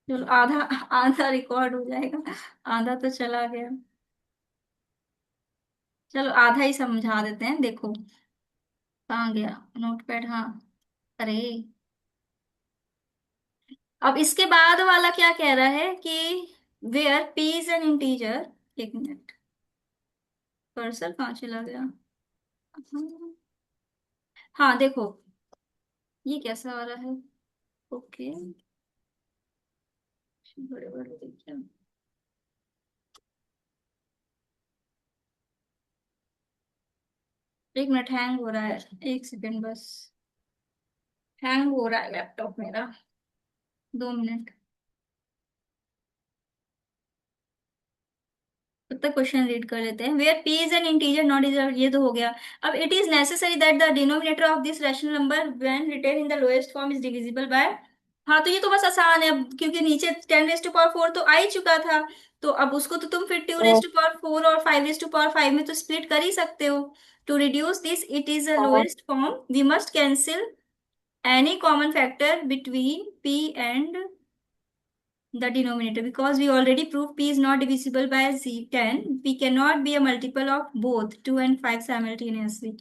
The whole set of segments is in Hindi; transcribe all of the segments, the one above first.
चलो आधा, आधा रिकॉर्ड हो जाएगा, आधा तो चला गया। चलो आधा ही समझा देते हैं, देखो कहाँ गया नोटपैड, हाँ। अरे, अब इसके बाद वाला क्या कह रहा है कि where p is an integer. एक मिनट, कर्सर कहाँ चला गया। हाँ, हाँ, देखो ये कैसा आ रहा है। ओके, बड़े बड़े देखिए। एक मिनट, हैंग हो रहा है, एक सेकंड बस। हैंग हो रहा है लैपटॉप मेरा, 2 मिनट। तब तक क्वेश्चन रीड कर लेते हैं। Where p is an integer not is, ये तो हो गया। अब it is necessary that the denominator of this rational number when written in the lowest form is divisible by. हाँ, तो ये तो बस आसान है, अब क्योंकि नीचे 10 रेज टू पावर 4 तो आ ही चुका था। तो अब उसको तो तुम फिर टू रेज तो टू पावर फोर और 5 रेज टू पावर 5 में तो स्प्लिट कर ही सकते हो। To reduce this it is a हाँ, lowest form we must cancel any common factor between p and the denominator, because we already proved p is not divisible by z 10, p cannot be a multiple of both 2 and 5 simultaneously।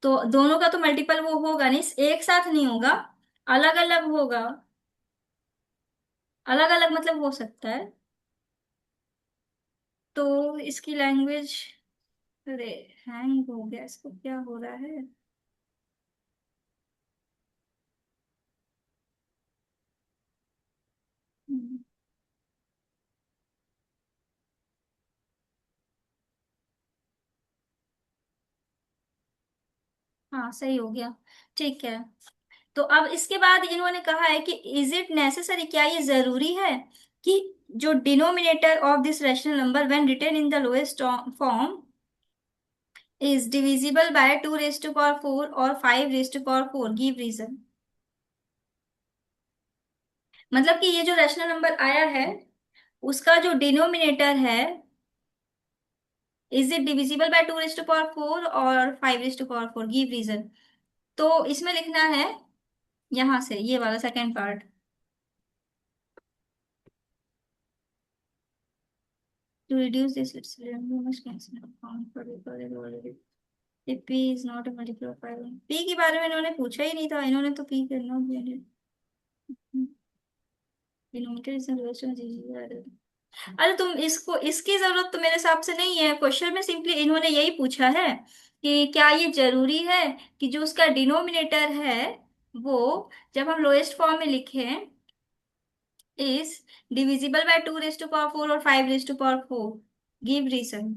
तो दोनों का तो मल्टीपल वो होगा नहीं, एक साथ नहीं होगा, अलग अलग होगा। अलग अलग मतलब हो सकता है। तो इसकी लैंग्वेज, अरे हैंग हो गया, इसको क्या हो रहा है। हम्म, हाँ सही हो गया, ठीक है। तो अब इसके बाद इन्होंने कहा है कि इज इट नेसेसरी, क्या ये जरूरी है कि जो denominator of this rational number when written in the lowest form is divisible by 2 raise to power 4 और 5 raise to power 4, give reason. मतलब कि ये जो रैशनल नंबर आया है उसका जो डिनोमिनेटर है, is it divisible by 2 raise to power 4 और 5 raise to power 4, give reason. तो इसमें लिखना है, यहां से ये वाला second part. To reduce this, it's we must cancel account for the already. If P is not a multiple of 5, P के बारे में इन्होंने पूछा ही नहीं था, इन्होंने तो P करना भी डिनोमिनेटर इज अरे तुम इसको, इसकी जरूरत तो मेरे हिसाब से नहीं है, क्वेश्चन में सिंपली इन्होंने यही पूछा है कि क्या ये जरूरी है कि जो उसका डिनोमिनेटर है वो, जब हम लोएस्ट फॉर्म में लिखें, is divisible by 2 raise to power 4 और 5 raise to power 4, give reason.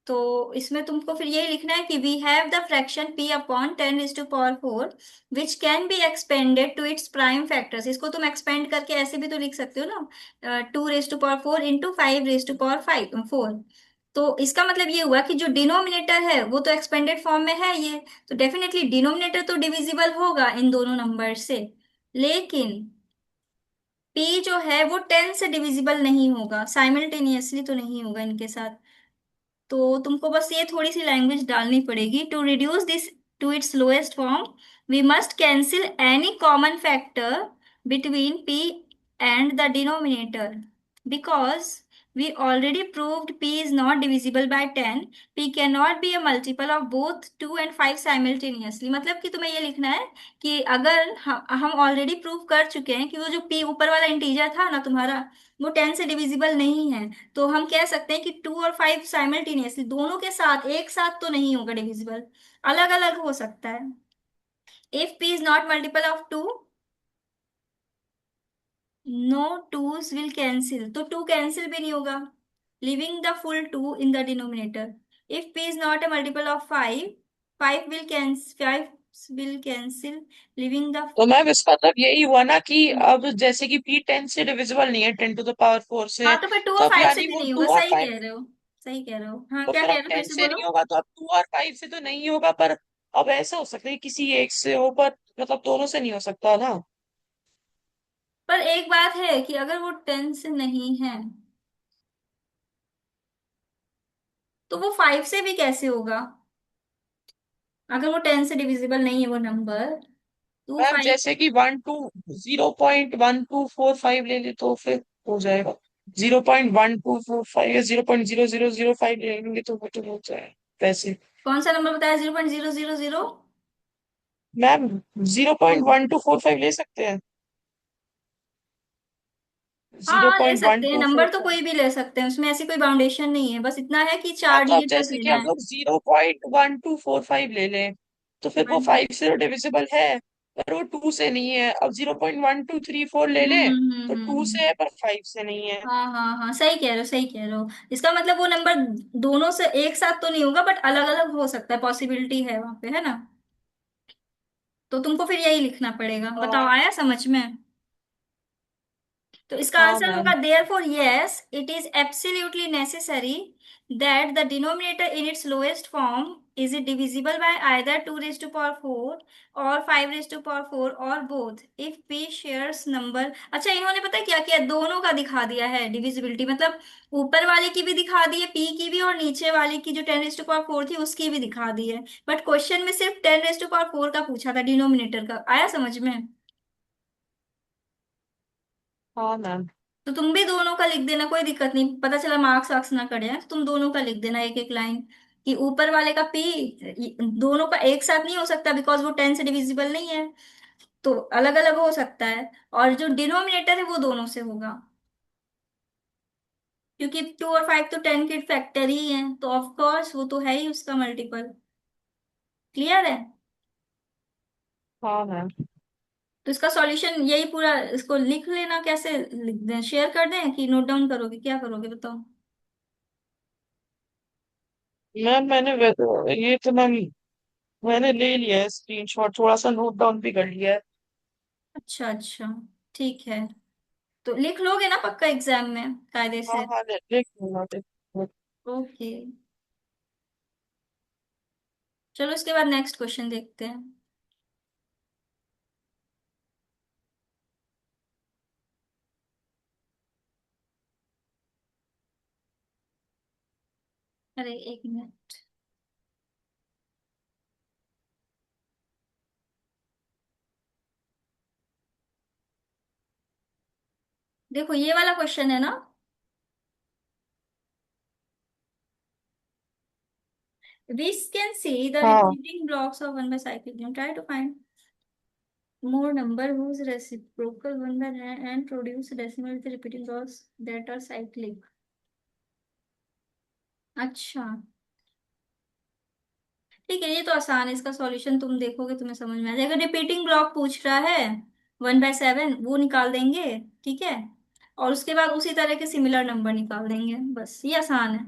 तो इसमें तुमको फिर यही लिखना है कि we have the fraction p upon 10 raise to power 4 which can be expanded to its prime factors. इसको तुम एक्सपेंड करके ऐसे भी तो लिख सकते हो ना, 2 raise to power 4 into 5 raise to power 4। तो इसका मतलब ये हुआ कि जो डिनोमिनेटर है वो तो एक्सपेंडेड फॉर्म में है ये, तो डेफिनेटली डिनोमिनेटर तो डिविजिबल होगा इन दोनों नंबर से। लेकिन p जो है वो 10 से डिविजिबल नहीं होगा, साइमल्टेनियसली तो नहीं होगा इनके साथ। तो तुमको बस ये थोड़ी सी लैंग्वेज डालनी पड़ेगी। To reduce this to its lowest form we must cancel any common factor between p and the denominator, because we already proved p is not divisible by 10, p cannot be a multiple of both 2 and 5 simultaneously। मतलब कि तुम्हें ये लिखना है कि अगर हम ऑलरेडी प्रूव कर चुके हैं कि वो जो p ऊपर वाला इंटीजर था ना तुम्हारा, वो 10 से डिविजिबल नहीं है, तो हम कह सकते हैं कि 2 और 5 साइमल्टेनियसली दोनों के साथ एक साथ तो नहीं होगा डिविजिबल, अलग अलग हो सकता है। If p is not multiple of 2, no twos will cancel, तो 2 कैंसिल भी नहीं होगा, leaving the full 2 in the denominator. If p is not a multiple of 5, 5 will cancel leaving the. तो मैम इसका मतलब यही हुआ ना कि अब जैसे कि पी 10 से डिविजिबल नहीं है 10 टू द पावर 4 हाँ, से। तो फिर 2 तो और अब 5 से यानी भी वो नहीं होगा, टू और सही फाइव कह रहे हो। सही कह रहे हो, हाँ तो क्या फिर कह अब रहे हो, फिर 10 से से बोलो। नहीं होगा तो अब 2 और 5 से तो नहीं होगा, पर अब ऐसा हो सकता है कि किसी एक से हो, पर मतलब दोनों से नहीं हो सकता ना। पर एक बात है कि अगर वो 10 से नहीं है तो वो 5 से भी कैसे होगा। अगर वो 10 से डिविजिबल नहीं है वो नंबर, तो मैम 5। जैसे कि 1 2 0.1245 ले ले तो फिर हो जाएगा। 0.1245 या 0.0005 ले लेंगे तो वो तो हो जाए वैसे। कौन सा नंबर बताया? 0.000? मैम 0.1245 ले सकते हैं। जीरो हाँ ले पॉइंट वन सकते हैं, टू फोर नंबर तो फाइव कोई भी ले सकते हैं, उसमें ऐसी कोई बाउंडेशन नहीं है, बस इतना है कि हाँ, चार तो अब डिजिट तक जैसे कि लेना हम है। लोग 0.1245 ले लें तो फिर वो 5 से तो डिविजिबल है, पर वो 2 से नहीं है। अब 0.1234 ले लें तो 2 से है पर 5 से नहीं है। हाँ हाँ हाँ, सही कह रहे हो, सही कह रहे हो। इसका मतलब वो नंबर दोनों से एक साथ तो नहीं होगा, बट अलग अलग हो सकता है, पॉसिबिलिटी है वहां पे, है ना? तो तुमको फिर यही लिखना पड़ेगा। बताओ, हाँ। आया समझ में? तो इसका हाँ आंसर होगा ma'am. therefore yes it is absolutely necessary that the denominator in its lowest form is it divisible by either 2 raised to power 4 or 5 raised to power 4 or both if p shares number। अच्छा, इन्होंने पता है क्या किया, दोनों का दिखा दिया है डिविजिबिलिटी, मतलब ऊपर वाले की भी दिखा दी है p की भी, और नीचे वाले की जो 10 रेस्ट टू पावर 4 थी उसकी भी दिखा दी है। बट क्वेश्चन में सिर्फ 10 रेस्ट टू पावर 4 का पूछा था, डिनोमिनेटर का। आया समझ में? हाँ मैम। तो तुम भी दोनों का लिख देना, कोई दिक्कत नहीं, पता चला मार्क्स वार्क्स ना कटे हैं, तो तुम दोनों का लिख देना एक एक लाइन, कि ऊपर वाले का पी दोनों का एक साथ नहीं हो सकता, बिकॉज वो 10 से डिविजिबल नहीं है, तो अलग अलग हो सकता है। और जो डिनोमिनेटर है वो दोनों से होगा, क्योंकि 2 और 5 तो 10 के फैक्टर ही हैं, तो ऑफ कोर्स वो तो है ही उसका मल्टीपल। क्लियर है? हाँ मैम। तो इसका सॉल्यूशन यही पूरा, इसको लिख लेना, कैसे लिख दें, शेयर कर दें कि नोट डाउन करोगे, क्या करोगे बताओ? मैम ये तो मैम मैंने ले लिया है स्क्रीनशॉट, थोड़ा सा नोट डाउन भी कर लिया है। अच्छा अच्छा, ठीक है। तो लिख लोगे ना पक्का एग्जाम में कायदे हाँ से? हाँ, लिख लूंगा, लिख लूंगा। ओके, चलो इसके बाद नेक्स्ट क्वेश्चन देखते हैं। अरे एक मिनट, देखो ये वाला क्वेश्चन है ना। We can see the हाँ। repeating blocks of 1 by cyclic. Now try to find more number whose reciprocal 1 by and produce decimal with the repeating blocks that are cyclic। अच्छा, ठीक है, ये तो आसान है, इसका सॉल्यूशन तुम देखोगे तुम्हें समझ में आ जाएगा। रिपीटिंग ब्लॉक पूछ रहा है, 1/7 वो निकाल देंगे, ठीक है, और उसके बाद उसी तरह के सिमिलर नंबर निकाल देंगे, बस ये आसान है।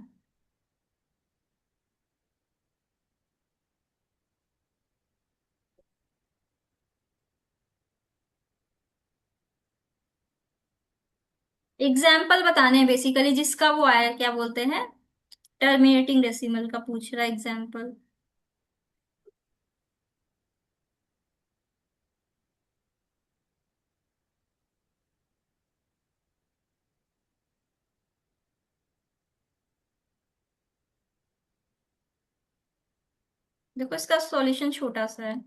एग्जाम्पल बताने हैं बेसिकली, जिसका वो आया क्या बोलते हैं, टर्मिनेटिंग डेसिमल का पूछ रहा है एग्जाम्पल। देखो इसका सॉल्यूशन छोटा सा है।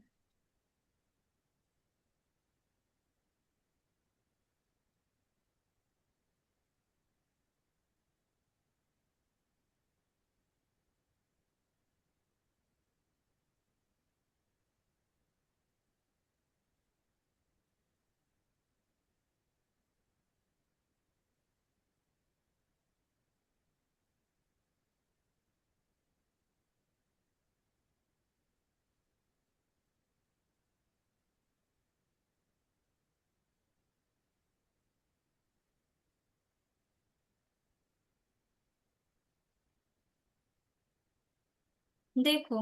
देखो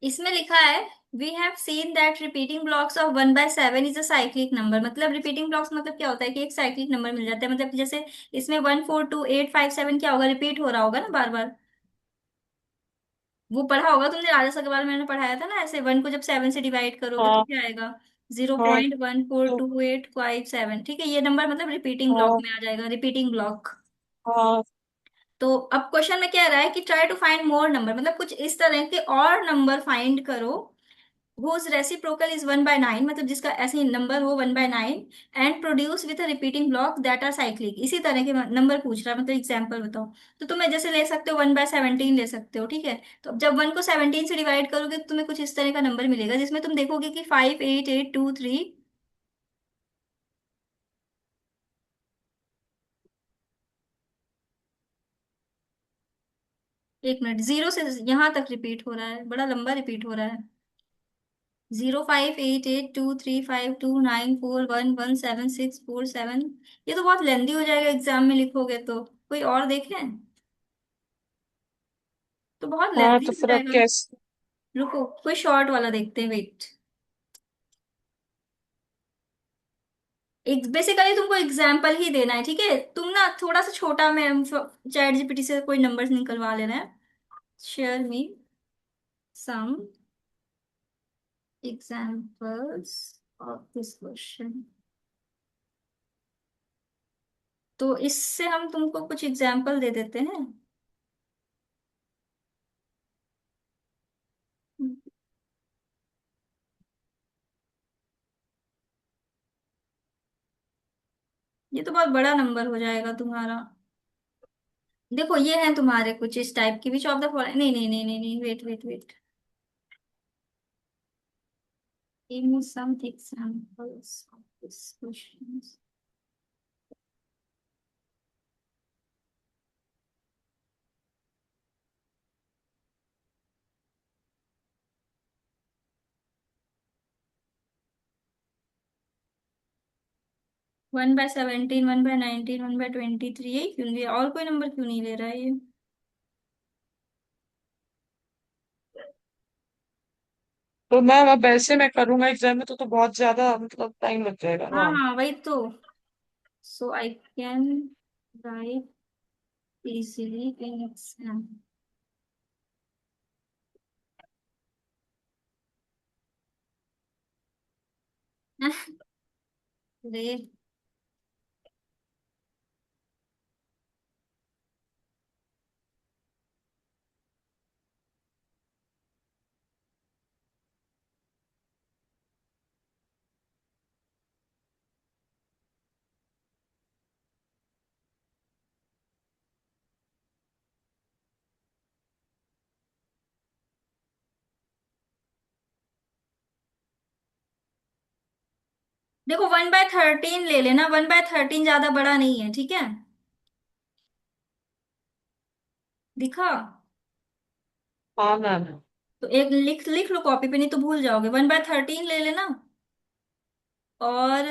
इसमें लिखा है, we have seen that repeating blocks of 1/7 is a cyclic number. मतलब रिपीटिंग ब्लॉक्स मतलब क्या होता है कि एक साइक्लिक नंबर मिल जाता है, मतलब जैसे इसमें 1 4 2 8 5 7 क्या होगा, रिपीट हो रहा होगा ना बार बार। वो पढ़ा होगा तुमने, राजस्थान के बारे में मैंने पढ़ाया था ना, ऐसे 1 को जब 7 से डिवाइड करोगे तो हाँ। क्या आएगा, जीरो हाँ। पॉइंट वन फोर तो टू एट फाइव सेवन ठीक है, ये नंबर मतलब रिपीटिंग ब्लॉक हाँ। में आ जाएगा, रिपीटिंग ब्लॉक। हाँ। तो अब क्वेश्चन में क्या रहा है कि try to find more number, मतलब कुछ इस तरह के और नंबर फाइंड करो whose reciprocal is 1/9, मतलब जिसका ऐसे नंबर हो 1/9, and produce with repeating block that are cyclic, इसी तरह के नंबर पूछ रहा है, मतलब एग्जाम्पल बताओ। तो तुम्हें जैसे ले सकते हो 1/17 ले सकते हो, ठीक है। तो अब जब 1 को 17 से डिवाइड करोगे तो तुम्हें कुछ इस तरह का नंबर मिलेगा, जिसमें तुम देखोगे कि 5 8 8 2 3। एक मिनट, जीरो से यहाँ तक रिपीट हो रहा है, बड़ा लंबा रिपीट हो रहा है। 0 5 8 8 2 3 5 2 9 4 1 1 7 6 4 7। ये तो बहुत लेंदी हो जाएगा एग्जाम में लिखोगे तो, कोई और देखें। तो बहुत हाँ लेंदी तो हो फिर अब जाएगा। कैसे? रुको, कोई शॉर्ट वाला देखते हैं, वेट। एक बेसिकली तुमको एग्जाम्पल ही देना है, ठीक है। तुम ना थोड़ा सा छोटा में चैट जीपीटी से कोई नंबर्स निकलवा लेना है। Share me some examples of this question. तो इससे हम तुमको कुछ एग्जाम्पल दे देते हैं। ये तो बहुत बड़ा नंबर हो जाएगा तुम्हारा। देखो ये है तुम्हारे कुछ इस टाइप की, विच ऑफ द फॉलोइंग, नहीं नहीं नहीं नहीं नहीं, wait wait wait, give me some examples of this questions. 1/17, 1/19, 1/23, यही क्यों नहीं, और कोई नंबर क्यों नहीं ले रहा है ये। तो मैम अब ऐसे मैं करूंगा एग्जाम में तो बहुत ज्यादा मतलब टाइम लग जाएगा हाँ ना। हाँ वही तो। So I can write easily in exam. रे, देखो 1/13 ले लेना, 1/13 ज्यादा बड़ा नहीं है, ठीक है। दिखा। हाँ मैम। तो एक लिख लिख लो कॉपी पे, नहीं तो भूल जाओगे। 1/13 ले लेना। और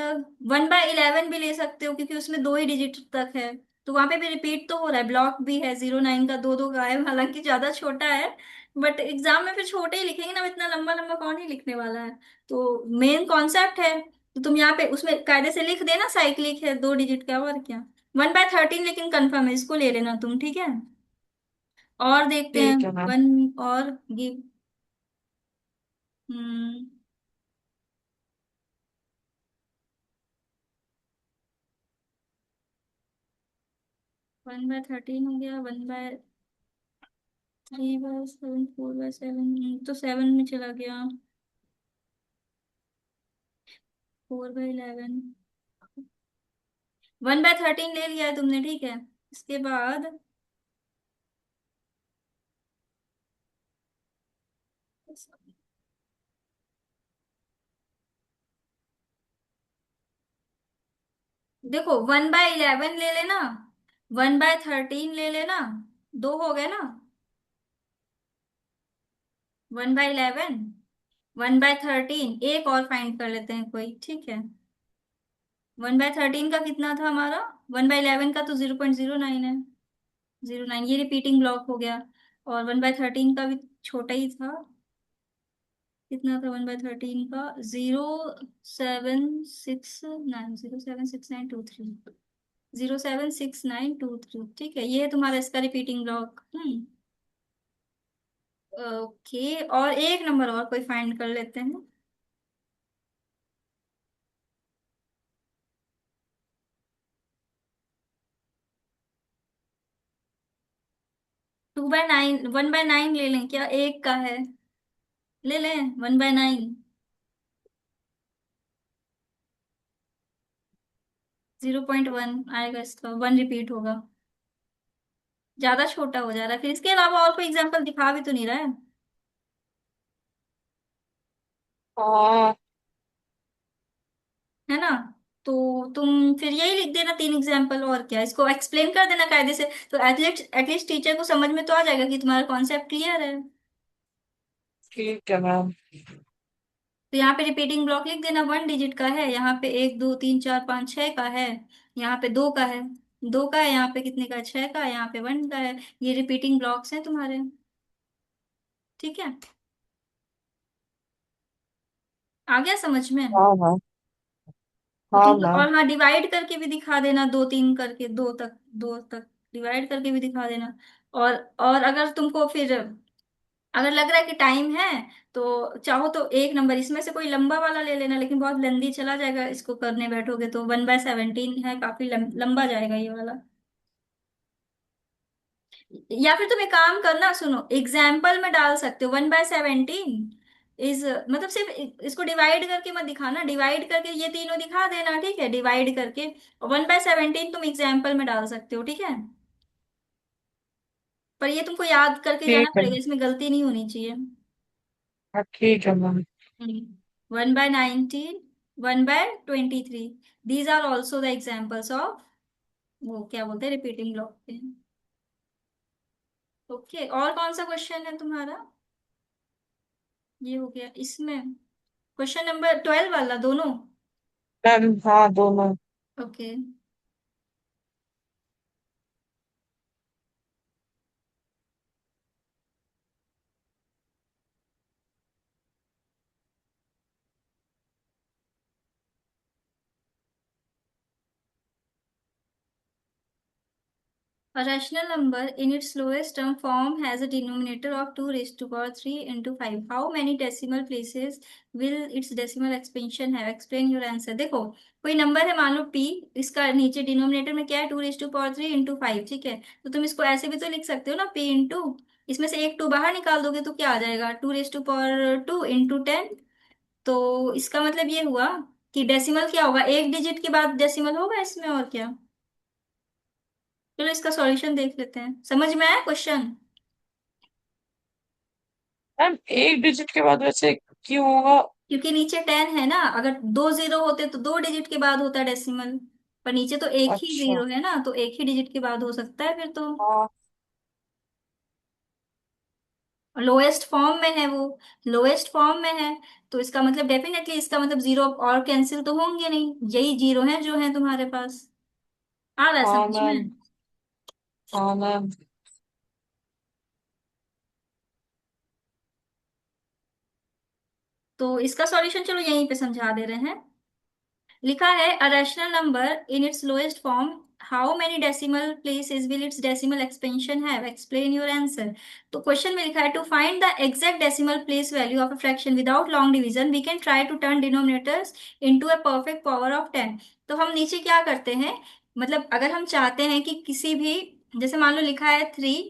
1/11 भी ले सकते हो, क्योंकि उसमें दो ही डिजिट तक है। तो वहां पे भी रिपीट तो हो रहा है, ब्लॉक भी है, 0 9 का दो दो का है, हालांकि ज्यादा छोटा है। बट एग्जाम में फिर छोटे ही लिखेंगे ना, इतना लंबा लंबा कौन ही लिखने वाला है। तो मेन कॉन्सेप्ट है। तो तुम यहाँ पे उसमें कायदे से लिख देना, साइक्लिक है, दो डिजिट का, और क्या। 1/13 लेकिन कंफर्म है, इसको ले लेना तुम, ठीक है। और देखते हैं। ठीक है मैम। वन और गिव। हम्म। 1/13 हो गया, 1/3/7, 4/7, तो 7 में चला गया। 4/11, 1/13 ले लिया है तुमने, ठीक है। इसके बाद देखो 1/11 ले लेना, 1/13 ले लेना, दो हो गए ना। 1/11, 1/13, एक और फाइंड कर लेते हैं कोई, ठीक है। 1/13 का कितना था हमारा, 1/11 का तो 0.09 है। 0 9, ये रिपीटिंग ब्लॉक हो गया। और 1/13 का भी छोटा ही था। कितना था 1/13 का, 0 7 6 9 0 7 6 9 2 3, 0 7 6 9 2 3, ठीक है। ये है तुम्हारा इसका रिपीटिंग ब्लॉक। ओके, और एक नंबर और कोई फाइंड कर लेते हैं। 2/9, 1/9 ले लें क्या, एक का है। ले लें 1/9। 0.1 आएगा, इसका 1 रिपीट होगा। ज्यादा छोटा हो जा रहा है, फिर इसके अलावा और कोई एग्जांपल दिखा भी तो नहीं रहा है। हाँ। है ना? तो तुम फिर यही लिख देना 3 एग्जाम्पल, और क्या, इसको एक्सप्लेन कर देना कायदे से, तो एटलीस्ट एटलीस्ट टीचर को समझ में तो आ जाएगा कि तुम्हारा कॉन्सेप्ट क्लियर है। ठीक है मैम। तो यहाँ पे रिपीटिंग ब्लॉक लिख देना, 1 डिजिट का है, यहाँ पे 1 2 3 4 5 6 का है, यहाँ पे 2 का है, 2 का है, यहाँ पे कितने का है, 6 का है, यहाँ पे 1 का है। ये रिपीटिंग ब्लॉक्स हैं तुम्हारे। ठीक है, आ गया समझ में? हाँ हाँ। तो हाँ तुम, मैम। और हाँ, डिवाइड करके भी दिखा देना, 2 3 करके, 2 तक, 2 तक डिवाइड करके भी दिखा देना। और अगर तुमको फिर, अगर लग रहा है कि टाइम है, तो चाहो तो एक नंबर इसमें से कोई लंबा वाला ले लेना, लेकिन बहुत लंबी चला जाएगा, इसको करने बैठोगे तो 1/17 है, काफी लंबा जाएगा ये वाला। या फिर तुम एक काम करना, सुनो, एग्जाम्पल में डाल सकते हो 1/17 इज, मतलब सिर्फ इसको डिवाइड करके मत दिखाना, डिवाइड करके ये तीनों दिखा देना, ठीक है, डिवाइड करके। 1/17 तुम एग्जाम्पल में डाल सकते हो, ठीक है। पर ये तुमको याद करके जाना ठीक है। पड़ेगा, इसमें गलती नहीं होनी चाहिए। हाँ, ठीक है ma'am. 1/19, 1/23, these are also the examples of, वो क्या बोलते हैं, रिपीटिंग ब्लॉक के। ओके, और कौन सा क्वेश्चन है तुम्हारा? ये हो गया इसमें, क्वेश्चन नंबर 12 वाला दोनों। मैम हाँ, दोनों। Okay. A rational number in its lowest term form has a denominator of 2 raised to power 3 into 5. How many decimal places will its decimal expansion have? Explain your answer. देखो, कोई नंबर है, मान लो p, इसका नीचे डिनोमिनेटर में क्या है, 2 raised to power 3 into 5, ठीक है। तो तुम इसको ऐसे भी तो लिख सकते हो ना, p इंटू, इसमें से एक 2 बाहर निकाल दोगे तो क्या आ जाएगा, 2 raised to power 2 into 10। तो इसका मतलब ये हुआ कि डेसिमल क्या होगा, 1 डिजिट के बाद डेसिमल होगा इसमें, और क्या। चलो इसका सॉल्यूशन देख लेते हैं, समझ में आया क्वेश्चन? मैम एक डिजिट के बाद वैसे क्यों होगा? क्योंकि नीचे 10 है ना, अगर 2 जीरो होते तो 2 डिजिट के बाद होता डेसिमल, पर नीचे तो एक ही अच्छा। जीरो है ना, तो एक ही डिजिट के बाद हो सकता है फिर तो। हाँ। लोएस्ट फॉर्म में है वो, लोएस्ट फॉर्म में है, तो इसका मतलब डेफिनेटली, इसका मतलब जीरो और कैंसिल तो होंगे नहीं, यही जीरो है जो है तुम्हारे पास। आ रहा है हाँ समझ मैम। में? हाँ मैम। तो इसका सॉल्यूशन चलो यहीं पे समझा दे रहे हैं। लिखा है, a rational number in its lowest form, how many decimal places will its decimal expansion have, explain your answer. तो क्वेश्चन में लिखा है, to find the exact decimal place value of a fraction without long division we can try to turn denominators into a perfect power of 10। तो हम नीचे क्या करते हैं, मतलब अगर हम चाहते हैं कि किसी भी, जैसे मान लो लिखा है 3,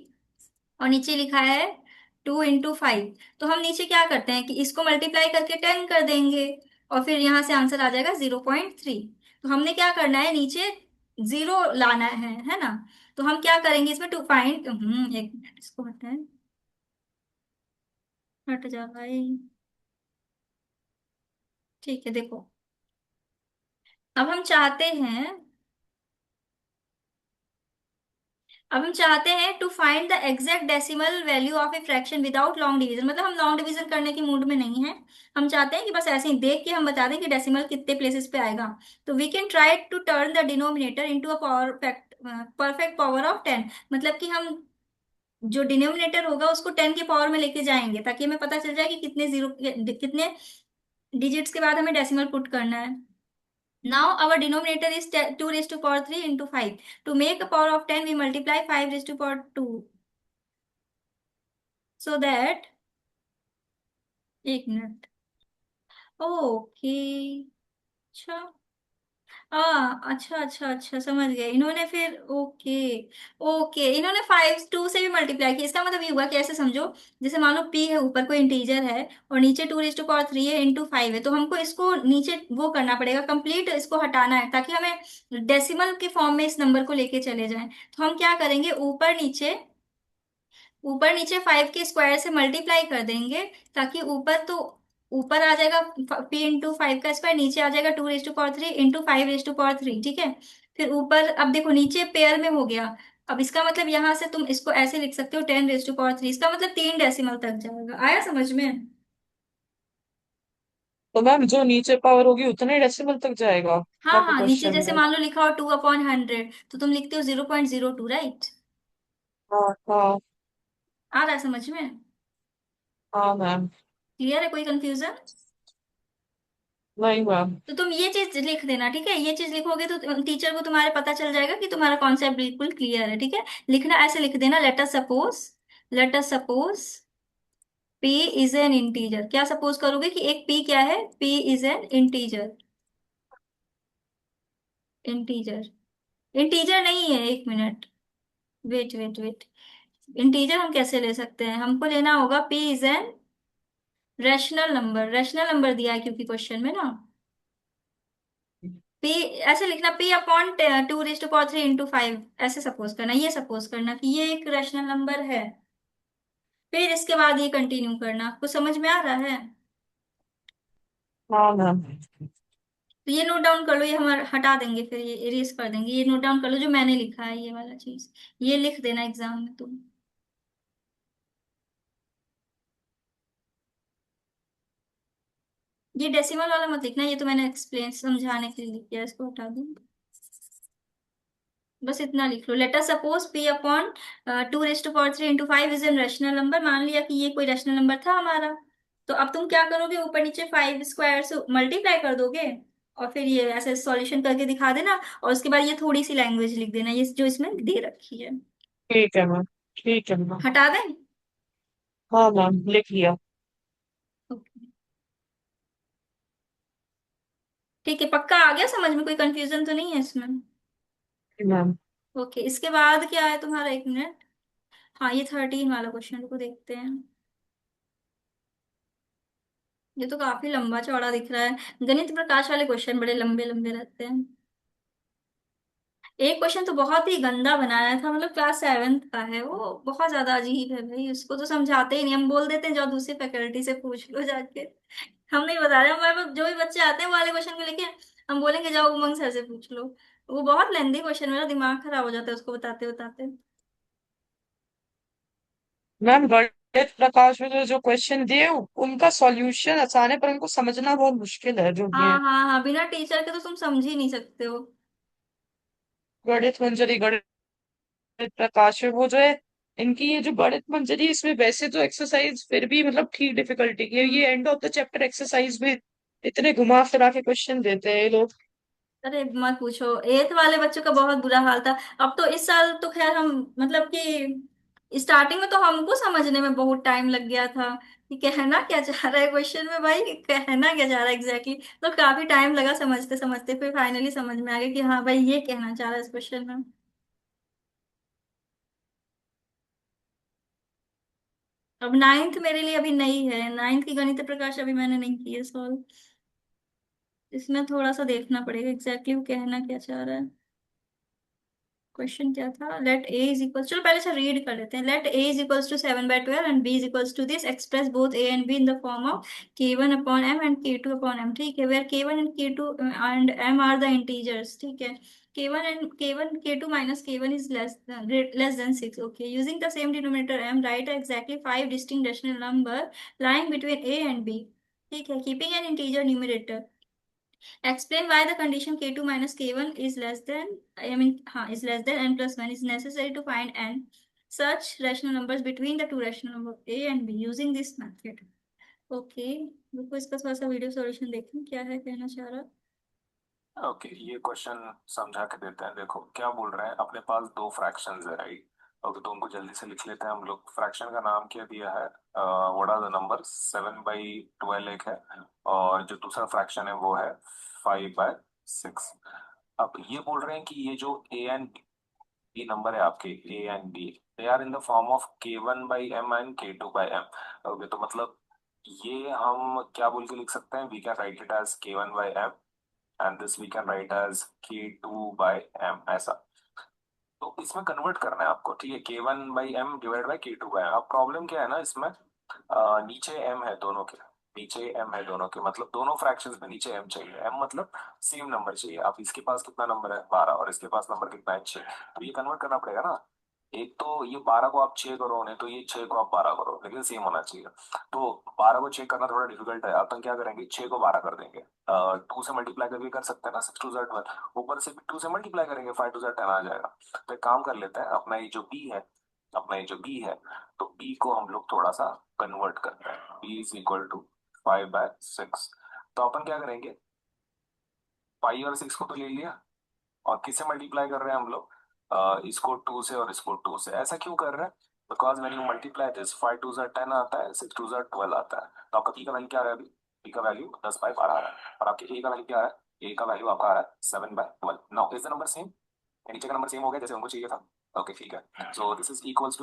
और नीचे लिखा है 2 into 5, तो हम नीचे क्या करते हैं कि इसको मल्टीप्लाई करके 10 कर देंगे, और फिर यहाँ से आंसर आ जाएगा 0.3। तो हमने क्या करना है, नीचे जीरो लाना है ना। तो हम क्या करेंगे इसमें, टू फाइंड, एक मिनट इसको हटाएं, हट जा भाई। ठीक है, देखो, अब हम चाहते हैं, अब हम चाहते हैं to find the exact decimal value of a fraction without long division, मतलब हम लॉन्ग डिवीजन करने की मूड में नहीं है। हम चाहते हैं कि बस ऐसे ही देख के हम बता दें कि डेसिमल कितने प्लेसेस पे आएगा। तो we can try to turn the denominator into a power perfect power of 10, मतलब कि हम जो डिनोमिनेटर होगा उसको 10 के पावर में लेके जाएंगे, ताकि हमें पता चल जाए कि कितने जीरो, कितने डिजिट्स के बाद हमें डेसिमल पुट करना है। Now our denominator is 2 raised to power 3 into 5. To make a power of 10, we multiply 5 raised to power 2. So that, एक मिनट, ओके, अच्छा, अच्छा अच्छा अच्छा, समझ गए इन्होंने फिर। ओके। ओके, इन्होंने 5 2 से भी मल्टीप्लाई किया। इसका मतलब ये हुआ कि ऐसे समझो, जैसे मान लो पी है, ऊपर कोई इंटीजर है और नीचे 2 रेज़ टू पावर 3 है इंटू 5 है, तो हमको इसको नीचे वो करना पड़ेगा, कंप्लीट इसको हटाना है ताकि हमें डेसिमल के फॉर्म में इस नंबर को लेके चले जाएं। तो हम क्या करेंगे, ऊपर नीचे 5 के स्क्वायर से मल्टीप्लाई कर देंगे, ताकि ऊपर तो ऊपर आ जाएगा पी इंटू 5 का स्क्वायर, नीचे आ जाएगा 2 raise to power 3 into 5 raise to power 3, ठीक है। फिर ऊपर अब देखो नीचे पेयर में हो गया। अब इसका मतलब यहां से तुम इसको ऐसे लिख सकते हो 10 रेज़ टू पावर 3, इसका मतलब 3 डेसिमल तक जाएगा। आया समझ में? तो मैम जो नीचे पावर होगी उतने डेसिमल तक जाएगा हाँ आपके हाँ, नीचे क्वेश्चन जैसे में? मान लो लिखा हो 2/100, तो तुम लिखते हो 0.02, राइट? हाँ हाँ। आ रहा है समझ में? हाँ मैम। क्लियर है? कोई कंफ्यूजन? नहीं मैम। तो तुम ये चीज लिख देना, ठीक है। ये चीज लिखोगे तो टीचर को तुम्हारे पता चल जाएगा कि तुम्हारा कॉन्सेप्ट बिल्कुल क्लियर है, ठीक है। लिखना ऐसे लिख देना, let us suppose p is an integer. क्या सपोज करोगे कि एक p क्या है, p is an integer. Integer, integer नहीं है, एक minute, wait wait wait. Integer हम कैसे ले सकते हैं, हमको लेना होगा p is an rational number. Rational number दिया है क्योंकि क्वेश्चन में ना। p ऐसे लिखना, p/2 raise to power 3 into 5, ऐसे सपोज करना, ये सपोज करना कि ये एक रैशनल नंबर है। फिर इसके बाद ये कंटिन्यू करना। कुछ समझ में आ रहा है? हाँ मैम। तो ये नोट डाउन कर लो, ये हम हटा देंगे, फिर ये इरेज कर देंगे। ये नोट डाउन कर लो जो मैंने लिखा है, ये वाला चीज, ये लिख देना एग्जाम में तुम। ये डेसिमल वाला मत लिखना, ये तो मैंने एक्सप्लेन समझाने के लिए लिख दिया, इसको हटा दूँ। बस इतना लिख लो, let us suppose p/2 raise to power 3 into 5 is an rational number. मान लिया कि ये कोई रैशनल नंबर था हमारा। तो अब तुम क्या करोगे, ऊपर नीचे 5 स्क्वायर से मल्टीप्लाई कर दोगे, और फिर ये ऐसे सॉल्यूशन करके दिखा देना। और उसके बाद ये थोड़ी सी लैंग्वेज लिख देना, ये जो इसमें दे रखी है। ठीक है मैम। ठीक है मैम। हटा दें? हाँ मैम लिख लिया। ओके, ठीक है, पक्का आ गया समझ में? कोई कंफ्यूजन तो नहीं है इसमें? मैम। ओके, इसके बाद क्या है तुम्हारा, एक मिनट। हाँ, ये 13 वाला क्वेश्चन को देखते हैं। ये तो काफी लंबा चौड़ा दिख रहा है। गणित प्रकाश वाले क्वेश्चन बड़े लंबे लंबे रहते हैं। एक क्वेश्चन तो बहुत ही गंदा बनाया था, मतलब क्लास 7th का है वो, बहुत ज्यादा अजीब है भाई। उसको तो समझाते ही नहीं, हम बोल देते हैं जाओ दूसरी फैकल्टी से पूछ लो जाके। हम नहीं बता रहे, हमारे पास जो भी बच्चे आते हैं वो वाले क्वेश्चन को लेके हम बोलेंगे जाओ उमंग सर से पूछ लो। वो बहुत लेंदी क्वेश्चन, मेरा दिमाग खराब हो जाता है उसको बताते बताते। मैम गणित प्रकाश में जो क्वेश्चन दिए उनका सॉल्यूशन आसान है पर उनको समझना बहुत मुश्किल है जो भी हाँ है। हाँ हाँ, बिना टीचर के तो तुम समझ ही नहीं सकते हो। गणित मंजरी, गणित प्रकाश में वो जो है, इनकी ये जो गणित मंजरी इसमें वैसे तो एक्सरसाइज फिर भी मतलब ठीक डिफिकल्टी की है, हम्म। ये end of the chapter exercise में इतने घुमा फिरा के क्वेश्चन देते हैं ये लोग। अरे मत पूछो, 8th वाले बच्चों का बहुत बुरा हाल था। अब तो इस साल तो खैर हम, मतलब कि स्टार्टिंग में तो हमको समझने में बहुत टाइम लग गया था कि कहना क्या चाह रहा है क्वेश्चन में, भाई कहना क्या चाह रहा है एग्जैक्टली तो काफी टाइम लगा समझते समझते, फिर फाइनली समझ में आ गया कि हाँ भाई ये कहना चाह रहा है इस क्वेश्चन में। अब 9th मेरे लिए अभी नई है, 9th की गणित प्रकाश अभी मैंने नहीं की है सॉल्व। इसमें थोड़ा सा देखना पड़ेगा एग्जैक्टली वो कहना क्या चाह रहा है। क्वेश्चन क्या था, लेट ए इज इक्वल, चलो पहले से रीड कर लेते हैं। Let a is equals to 7/12 and b is equals to this, express both a and b in the form of k1/m and k2/m, ठीक है। Where k1 and k2 and m are the integers, ठीक है। k1 k2 minus k1 is less than 6, okay. Using the same denominator m, right exactly 5 distinct rational number lying between a and b, ठीक है, keeping N integer numerator. Explain why the condition k2 minus k1 is less than, is less than n plus 1 is necessary to find n such rational numbers between the two rational numbers a and b using this method. Okay, रुको इसका थोड़ा सा वीडियो सॉल्यूशन देखें क्या है कहना चाह रहा। ओके, ये क्वेश्चन समझा के देते हैं। देखो क्या बोल रहे हैं, अपने पास दो फ्रैक्शंस है, राइट? ओके, तो उनको जल्दी से लिख लेते हैं हम लोग। फ्रैक्शन का नाम क्या दिया है, व्हाट आर द नंबर, 7/12 एक है, और जो दूसरा फ्रैक्शन है वो है 5/6, 6। अब ये बोल रहे हैं कि ये जो ए एंड बी नंबर है आपके, a and b, they are in the form of k1/m and k2/m। Okay, तो मतलब ये हम क्या बोल के लिख सकते हैं, we can write it as k1/m and this we can write as k2/m, ऐसा। तो इसमें कन्वर्ट करना है आपको, ठीक है, k1/m डिवाइड बाई k2/m। अब प्रॉब्लम क्या है ना इसमें, नीचे m है दोनों के, नीचे m है दोनों के, मतलब दोनों फ्रैक्शंस में नीचे m चाहिए, m मतलब सेम नंबर चाहिए। अब इसके पास कितना नंबर है, 12, और इसके पास नंबर कितना है, 6। तो ये कन्वर्ट करना पड़ेगा ना, एक तो ये 12 को आप 6 करो, नहीं तो ये 6 को आप 12 करो, लेकिन सेम होना चाहिए। तो 12 को चेक करना थोड़ा डिफिकल्ट है, अपन क्या करेंगे, 6 को 12 कर देंगे, 2 से मल्टीप्लाई करके कर सकते हैं ना, 6 2 12, ऊपर से भी 2 से मल्टीप्लाई करेंगे, 5 2 10 आ जाएगा। तो एक काम कर लेते हैं, अपना ये जो बी है, अपना ये जो बी है, तो बी को हम लोग थोड़ा सा कन्वर्ट करते हैं, बी इज इक्वल टू 5/6। तो अपन क्या करेंगे, 5 और 6 को तो ले लिया, और किससे मल्टीप्लाई कर रहे हैं हम लोग, इसको 2 से और इसको 2 से। ऐसा क्यों कर रहे हैं, because when you multiply this, 5 2 10 आता है, 6 2 12 आता है। तो आपका पी का वैल्यू क्या आ रहा है अभी, पी का वैल्यू 10/12 आ रहा है, और आपके ए का वैल्यू क्या आ रहा है, ए का वैल्यू आपका आ रहा है 7/12। Now is the number same, नीचे का नंबर सेम हो गया जैसे हमको चाहिए था। ओके ठीक है, सो दिस इज इक्वल्स